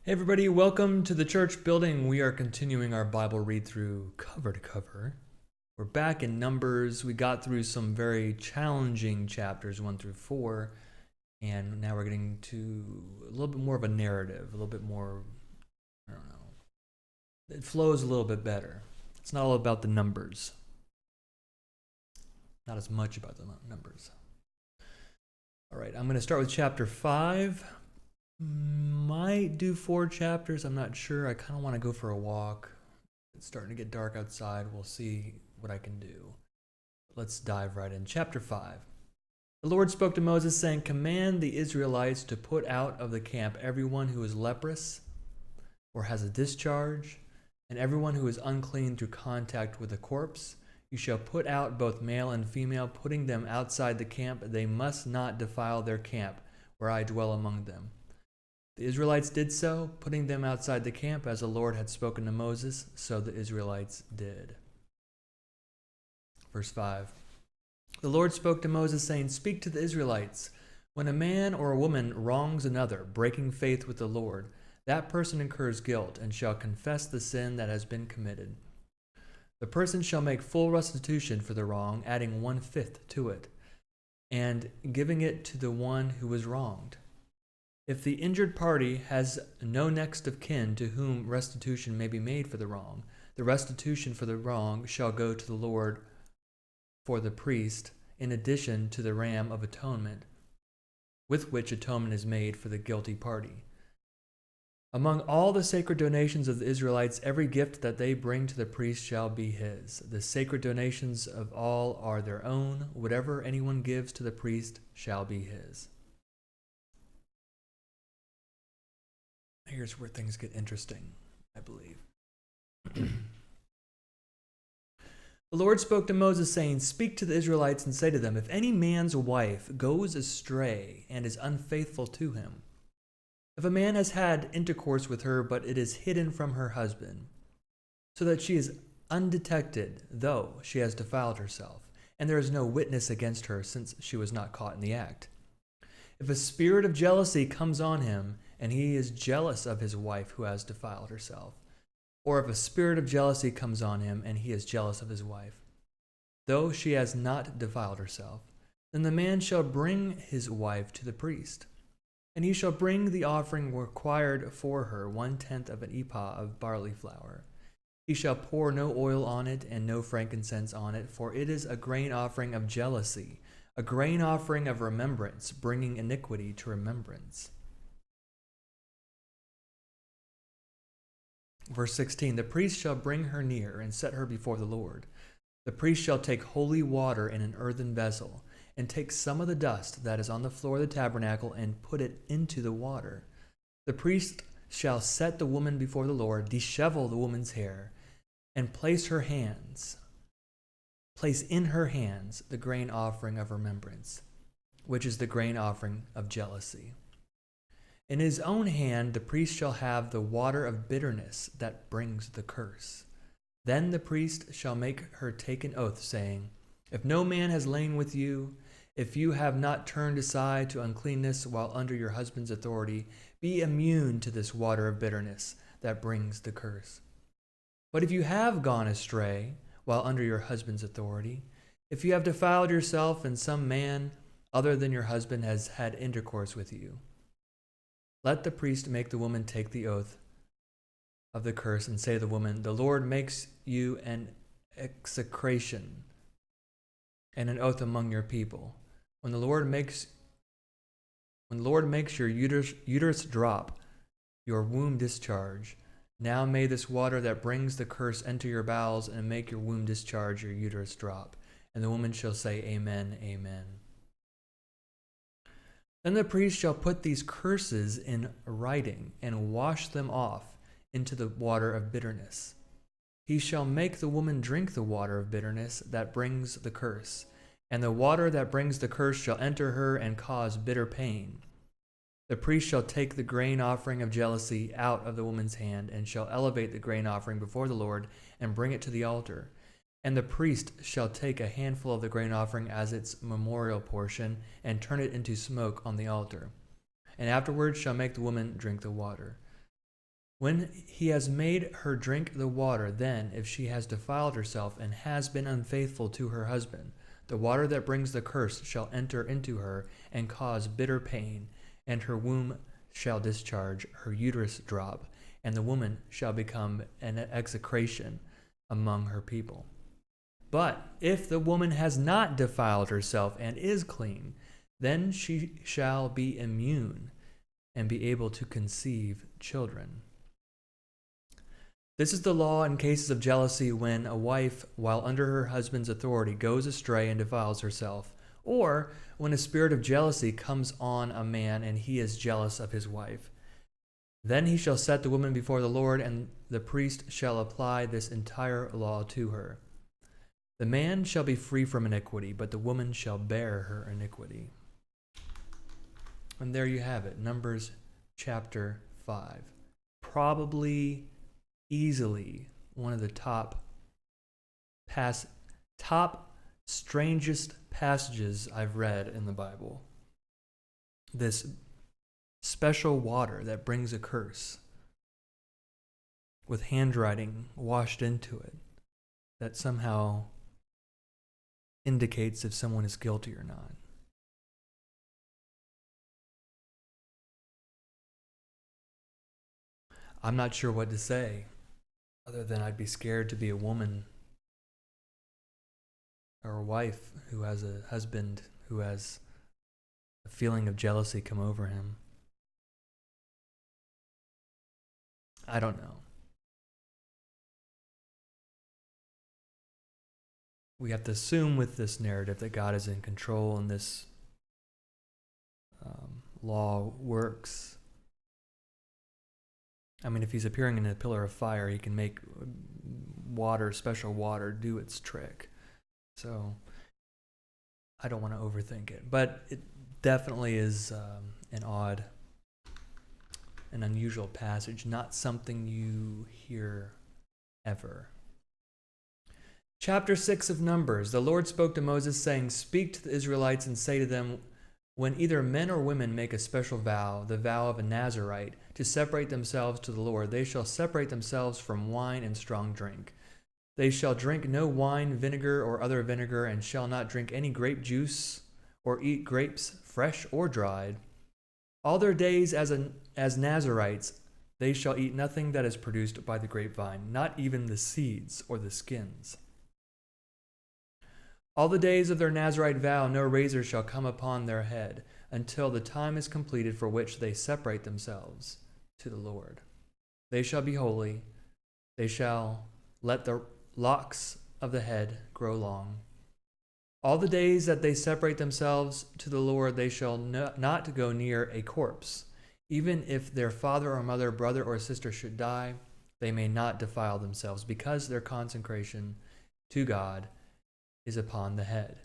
Hey everybody, welcome to the church building. We are continuing our Bible read through cover to cover. We're back in Numbers. We got through some very challenging chapters 1 through 4, and now we're getting to a little bit more of a narrative, a little bit more, I don't know. It flows a little bit better. It's not all about the numbers. Not as much about the numbers. All right, I'm going to start with chapter 5. Might do 4 chapters. I'm not sure. I kind of want to go for a walk. It's starting to get dark outside. We'll see what I can do. Let's dive right in. Chapter 5. The Lord spoke to Moses, saying, "Command the Israelites to put out of the camp everyone who is leprous or has a discharge, and everyone who is unclean through contact with a corpse. You shall put out both male and female, putting them outside the camp. They must not defile their camp, where I dwell among them." The Israelites did so, putting them outside the camp, as the Lord had spoken to Moses, so the Israelites did. Verse 5. The Lord spoke to Moses, saying, "Speak to the Israelites. When a man or a woman wrongs another, breaking faith with the Lord, that person incurs guilt and shall confess the sin that has been committed. The person shall make full restitution for the wrong, adding 1/5 to it, and giving it to the one who was wronged. If the injured party has no next of kin to whom restitution may be made for the wrong, the restitution for the wrong shall go to the Lord for the priest, in addition to the ram of atonement, with which atonement is made for the guilty party. Among all the sacred donations of the Israelites, every gift that they bring to the priest shall be his. The sacred donations of all are their own. Whatever anyone gives to the priest shall be his." Here's where things get interesting, I believe. The Lord spoke to Moses, saying, "Speak to the Israelites and say to them, if any man's wife goes astray and is unfaithful to him, if a man has had intercourse with her, but it is hidden from her husband, so that she is undetected, though she has defiled herself, and there is no witness against her, since she was not caught in the act. If a spirit of jealousy comes on him, and he is jealous of his wife who has defiled herself, or if a spirit of jealousy comes on him, and he is jealous of his wife, though she has not defiled herself, then the man shall bring his wife to the priest, and he shall bring the offering required for her, 1/10 of an ephah of barley flour. He shall pour no oil on it and no frankincense on it, for it is a grain offering of jealousy, a grain offering of remembrance, bringing iniquity to remembrance." Verse 16, the priest shall bring her near and set her before the Lord. The priest shall take holy water in an earthen vessel, and take some of the dust that is on the floor of the tabernacle and put it into the water. The priest shall set the woman before the Lord, dishevel the woman's hair, and place in her hands the grain offering of remembrance, which is the grain offering of jealousy. In his own hand the priest shall have the water of bitterness that brings the curse. Then the priest shall make her take an oath, saying, "If no man has lain with you, if you have not turned aside to uncleanness while under your husband's authority, be immune to this water of bitterness that brings the curse. But if you have gone astray while under your husband's authority, if you have defiled yourself and some man other than your husband has had intercourse with you, let the priest make the woman take the oath of the curse and say to the woman, the Lord makes you an execration and an oath among your people. When the Lord makes your uterus drop, your womb discharge, now may this water that brings the curse enter your bowels and make your womb discharge, your uterus drop." And the woman shall say, "Amen, amen." Then the priest shall put these curses in writing and wash them off into the water of bitterness. He shall make the woman drink the water of bitterness that brings the curse, and the water that brings the curse shall enter her and cause bitter pain. The priest shall take the grain offering of jealousy out of the woman's hand, and shall elevate the grain offering before the Lord and bring it to the altar. And the priest shall take a handful of the grain offering as its memorial portion, and turn it into smoke on the altar, and afterwards shall make the woman drink the water. When he has made her drink the water, then, if she has defiled herself and has been unfaithful to her husband, the water that brings the curse shall enter into her and cause bitter pain, and her womb shall discharge, her uterus drop, and the woman shall become an execration among her people. But if the woman has not defiled herself and is clean, then she shall be immune and be able to conceive children. This is the law in cases of jealousy when a wife, while under her husband's authority, goes astray and defiles herself, or when a spirit of jealousy comes on a man and he is jealous of his wife. Then he shall set the woman before the Lord, and the priest shall apply this entire law to her. The man shall be free from iniquity, but the woman shall bear her iniquity. And there you have it, Numbers chapter 5. Probably, easily, one of the top strangest passages I've read in the Bible. This special water that brings a curse with handwriting washed into it that somehow indicates if someone is guilty or not. I'm not sure what to say other than I'd be scared to be a woman or a wife who has a husband who has a feeling of jealousy come over him. I don't know. We have to assume with this narrative that God is in control and this law works. I mean, if he's appearing in a pillar of fire, he can make water, special water, do its trick. So I don't want to overthink it. But it definitely is an odd, an unusual passage, not something you hear ever. Chapter 6 of Numbers. The Lord spoke to Moses, saying, "Speak to the Israelites and say to them, when either men or women make a special vow, the vow of a Nazirite, to separate themselves to the Lord, they shall separate themselves from wine and strong drink. They shall drink no wine, vinegar, or other vinegar, and shall not drink any grape juice, or eat grapes, fresh or dried. All their days as Nazirites, they shall eat nothing that is produced by the grapevine, not even the seeds or the skins. All the days of their Nazirite vow, no razor shall come upon their head, until the time is completed for which they separate themselves to the Lord. They shall be holy. They shall let the locks of the head grow long. All the days that they separate themselves to the Lord, they shall not go near a corpse. Even if their father or mother, brother or sister should die, they may not defile themselves, because their consecration to God is upon the head.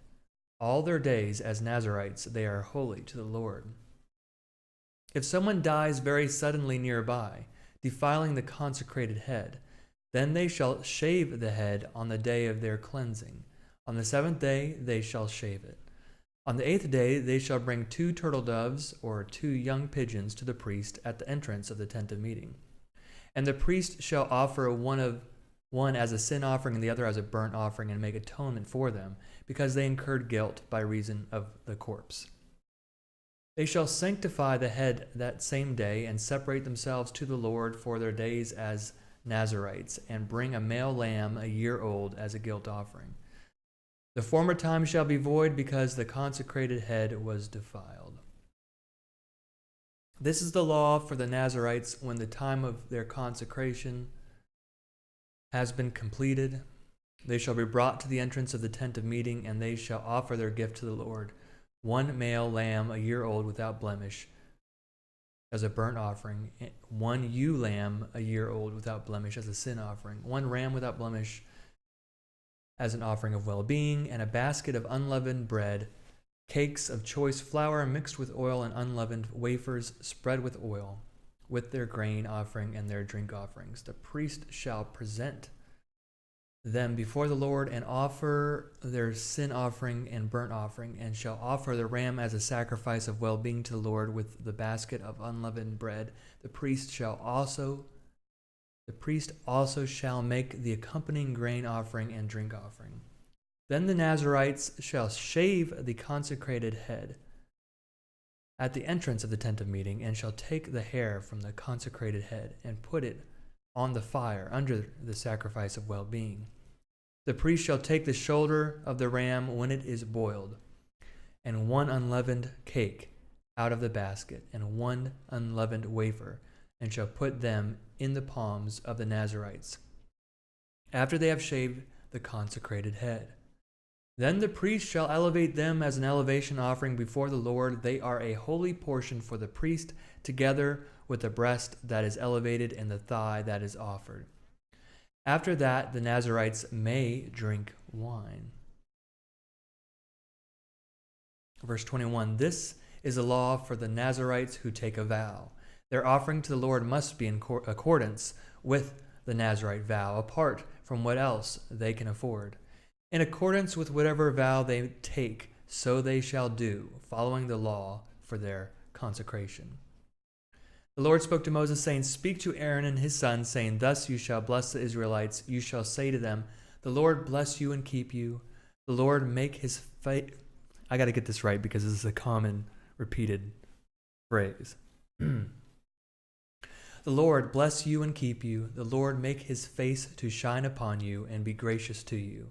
All their days as Nazirites, they are holy to the Lord. If someone dies very suddenly nearby, defiling the consecrated head, then they shall shave the head on the day of their cleansing. On the 7th day they shall shave it. On the 8th day they shall bring 2 turtle doves or 2 young pigeons to the priest at the entrance of the tent of meeting. And the priest shall offer one as a sin offering and the other as a burnt offering, and make atonement for them, because they incurred guilt by reason of the corpse. They shall sanctify the head that same day, and separate themselves to the Lord for their days as Nazirites, and bring a male lamb a year old as a guilt offering. The former time shall be void, because the consecrated head was defiled. This is the law for the Nazirites when the time of their consecration has been completed. They shall be brought to the entrance of the tent of meeting, and they shall offer their gift to the Lord, 1 male lamb a year old without blemish as a burnt offering, 1 ewe lamb a year old without blemish as a sin offering, 1 ram without blemish as an offering of well-being, and a basket of unleavened bread, cakes of choice flour mixed with oil, and unleavened wafers spread with oil, with their grain offering and their drink offerings. The priest shall present them before the Lord and offer their sin offering and burnt offering, and shall offer the ram as a sacrifice of well-being to the Lord with the basket of unleavened bread. The priest shall also The priest also shall make the accompanying grain offering and drink offering. Then the Nazarites shall shave the consecrated head at the entrance of the tent of meeting, and shall take the hair from the consecrated head and put it on the fire under the sacrifice of well-being. The priest shall take the shoulder of the ram when it is boiled, and one unleavened cake out of the basket, and one unleavened wafer, and shall put them in the palms of the Nazarites, after they have shaved the consecrated head. Then the priest shall elevate them as an elevation offering before the Lord. They are a holy portion for the priest, together with the breast that is elevated and the thigh that is offered. After that, the Nazarites may drink wine. Verse 21, this is a law for the Nazarites who take a vow. Their offering to the Lord must be in accordance with the Nazarite vow, apart from what else they can afford. In accordance with whatever vow they take, so they shall do, following the law for their consecration. The Lord spoke to Moses, saying, Speak to Aaron and his sons, saying, Thus you shall bless the Israelites. You shall say to them, The Lord bless you and keep you. The Lord make his face... I got to get this right because this is a common repeated phrase. The Lord bless you and keep you. The Lord make his face to shine upon you and be gracious to you.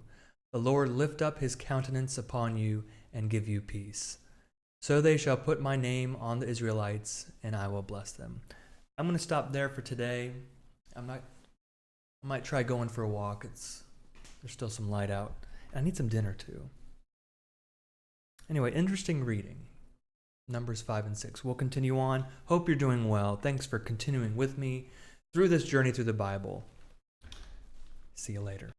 The Lord lift up his countenance upon you and give you peace. So they shall put my name on the Israelites, and I will bless them. I'm going to stop there for today. I might try going for a walk. There's still some light out. I need some dinner too. Anyway, interesting reading. Numbers 5 and 6. We'll continue on. Hope you're doing well. Thanks for continuing with me through this journey through the Bible. See you later.